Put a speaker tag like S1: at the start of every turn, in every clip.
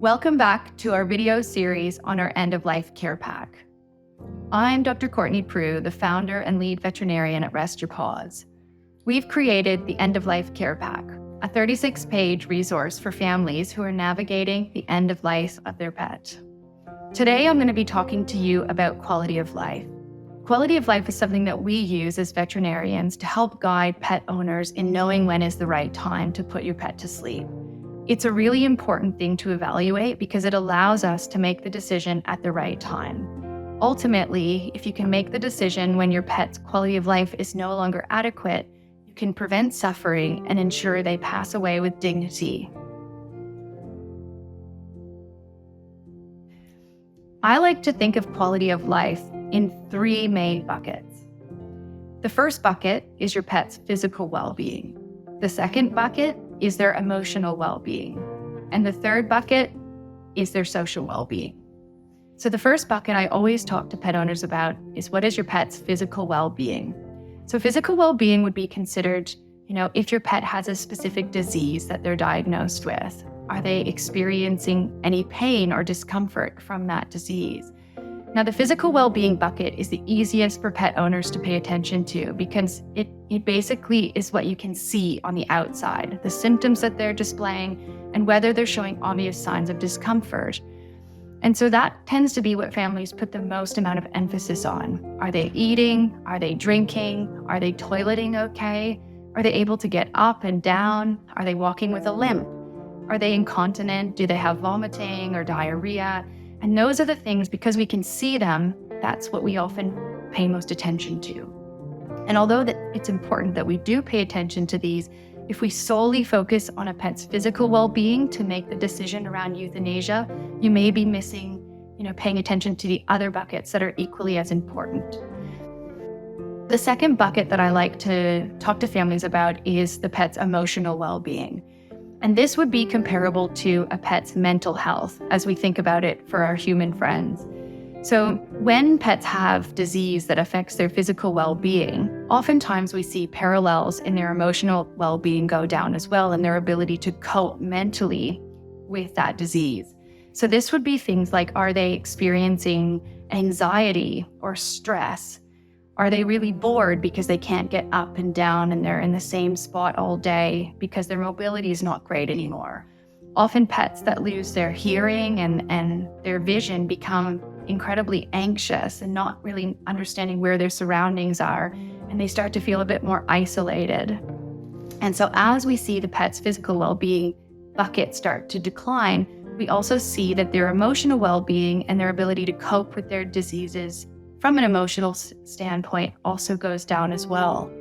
S1: Welcome back to our video series on our end-of-life care pack. I'm Dr. Courtney Prue, the founder and lead veterinarian at Rest Your Paws. We've created the End-of-Life Care Pack, a 36-page resource for families who are navigating the end of life of their pet. Today, I'm going to be talking to you about quality of life. Quality of life is something that we use as veterinarians to help guide pet owners in knowing when is the right time to put your pet to sleep. It's a really important thing to evaluate because it allows us to make the decision at the right time. Ultimately, if you can make the decision when your pet's quality of life is no longer adequate, you can prevent suffering and ensure they pass away with dignity. I like to think of quality of life in three main buckets. The first bucket is your pet's physical well-being. The second bucket is their emotional well-being. And the third bucket is their social well-being. So the first bucket I always talk to pet owners about is what is your pet's physical well-being? So physical well-being would be considered, if your pet has a specific disease that they're diagnosed with. Are they experiencing any pain or discomfort from that disease? Now, the physical well-being bucket is the easiest for pet owners to pay attention to because it basically is what you can see on the outside, the symptoms that they're displaying and whether they're showing obvious signs of discomfort. And so that tends to be what families put the most amount of emphasis on. Are they eating? Are they drinking? Are they toileting okay? Are they able to get up and down? Are they walking with a limp? Are they incontinent? Do they have vomiting or diarrhea? And those are the things, because we can see them, that's what we often pay most attention to. And although it's important that we do pay attention to these, if we solely focus on a pet's physical well-being to make the decision around euthanasia, you may be missing, paying attention to the other buckets that are equally as important. The second bucket that I like to talk to families about is the pet's emotional well-being. And this would be comparable to a pet's mental health as we think about it for our human friends. So when pets have disease that affects their physical well-being, oftentimes we see parallels in their emotional well-being go down as well and their ability to cope mentally with that disease. So this would be things like, are they experiencing anxiety or stress? Are they really bored because they can't get up and down and they're in the same spot all day because their mobility is not great anymore? Often pets that lose their hearing and their vision become incredibly anxious and not really understanding where their surroundings are, and they start to feel a bit more isolated. And so as we see the pet's physical well-being bucket start to decline, we also see that their emotional well-being and their ability to cope with their diseases from an emotional standpoint also goes down as well.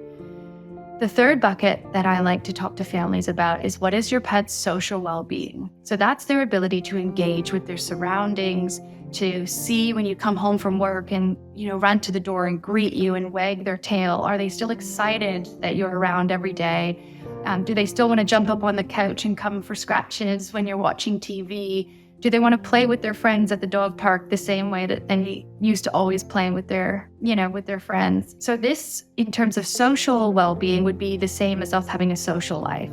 S1: The third bucket that I like to talk to families about is what is your pet's social well-being? So that's their ability to engage with their surroundings, to see when you come home from work and run to the door and greet you and wag their tail. Are they still excited that you're around every day? Do they still want to jump up on the couch and come for scratches when you're watching TV? Do they want to play with their friends at the dog park the same way that they used to always play with their friends? So this, in terms of social well-being, would be the same as us having a social life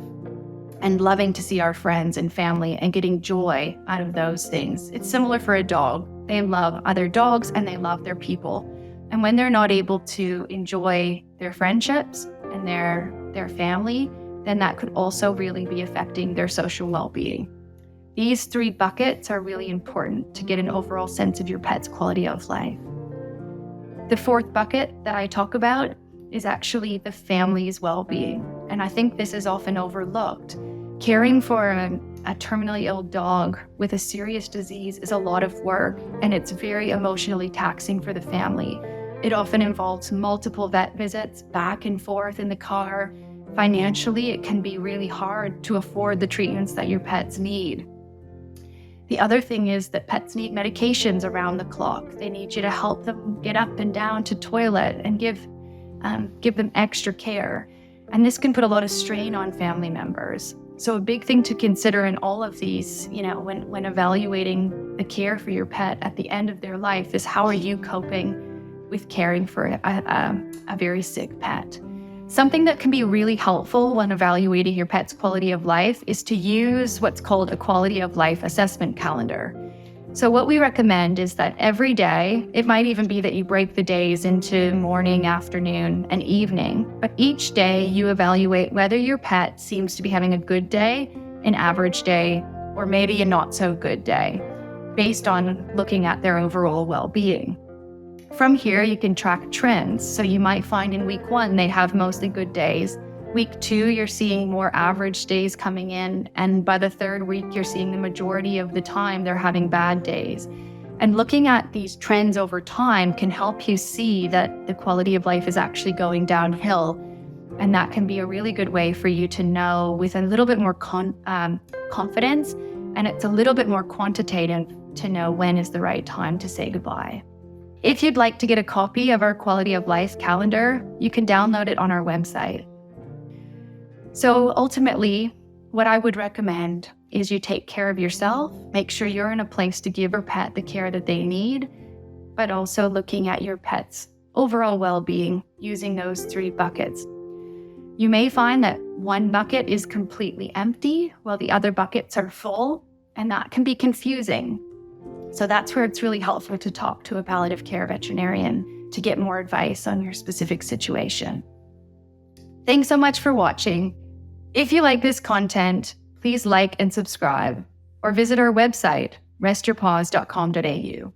S1: and loving to see our friends and family and getting joy out of those things. It's similar for a dog. They love other dogs and they love their people. And when they're not able to enjoy their friendships and their family, then that could also really be affecting their social well-being. These three buckets are really important to get an overall sense of your pet's quality of life. The fourth bucket that I talk about is actually the family's well-being. And I think this is often overlooked. Caring for a terminally ill dog with a serious disease is a lot of work, and it's very emotionally taxing for the family. It often involves multiple vet visits back and forth in the car. Financially, it can be really hard to afford the treatments that your pets need. The other thing is that pets need medications around the clock. They need you to help them get up and down to toilet and give them extra care. And this can put a lot of strain on family members. So a big thing to consider in all of these, when evaluating the care for your pet at the end of their life is how are you coping with caring for a very sick pet? Something that can be really helpful when evaluating your pet's quality of life is to use what's called a quality of life assessment calendar. So what we recommend is that every day, it might even be that you break the days into morning, afternoon, and evening, but each day you evaluate whether your pet seems to be having a good day, an average day, or maybe a not so good day, based on looking at their overall well-being. From here, you can track trends. So you might find in week 1, they have mostly good days. Week 2, you're seeing more average days coming in. And by the 3rd week, you're seeing the majority of the time they're having bad days. And looking at these trends over time can help you see that the quality of life is actually going downhill. And that can be a really good way for you to know with a little bit more confidence, and it's a little bit more quantitative to know when is the right time to say goodbye. If you'd like to get a copy of our quality of life calendar, you can download it on our website. So ultimately, what I would recommend is you take care of yourself, make sure you're in a place to give your pet the care that they need, but also looking at your pet's overall well-being using those 3 buckets. You may find that one bucket is completely empty while the other buckets are full, and that can be confusing. So that's where it's really helpful to talk to a palliative care veterinarian to get more advice on your specific situation. Thanks so much for watching. If you like this content, please like and subscribe, or visit our website, restyourpaws.com.au.